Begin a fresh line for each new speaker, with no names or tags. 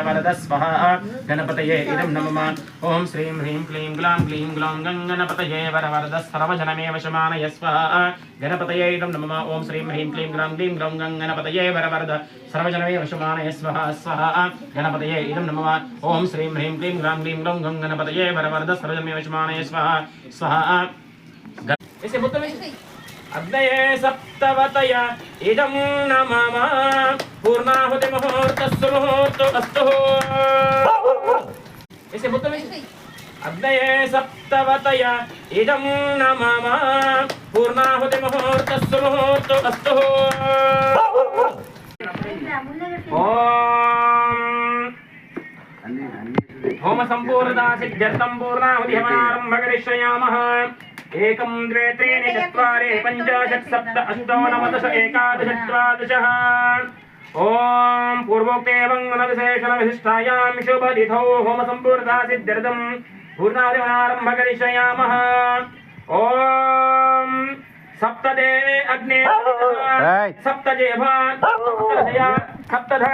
वरद स्वाहा गणपतये इदं नमः ओम श्रीं ह्रीं क्लीं ग्लां ग्लीं ग्लौं गणपतये वरद सर्वजनमे वशमानय स्वाहा गणपतये इदं नमः ओम श्रीं ह्रीं क्लीं ग्लां ग्लीं ग्लौं गणपतये वरद सर्वजनमे वशमानय स्वाहा स्वाहा गणपतये इदं नमः ओम श्रीं ह्रीं क्लीं ग्लां ग्लीं ग्लौं गणपतये वरद सर्वजनमे वशमानय स्वाहा स्वाहा ऐसे बोलते हैं अग्नये सप्तवतय इदं नमः पूर्णाहुति मुहूर्तस्सु मुहूर्तस्तु ऐसे बोलते हैं अग्नये सप्तवतय इदं नमः पूर्णाहुति मुहूर्तस्सु मुहूर्तस्तु होम संपूर्णता सिद्ध्यर्थं पूर्णाहुति हवनारम्भ करिष्यामः एकं द्वे त्रीणि चत्वारि पञ्च षट् सप्त अष्ट नव दश एकादश द्वादश ओम पूर्वोक्तेवं मनविशेषणविशिष्टायां शुभतिथौ होम संपूर्णता सिद्ध्यर्थं पूर्णाहुति हवनारम्भ करिष्यामः ओम सप्तदे अग्ने सप्तजेभा सप्तधया सप्तध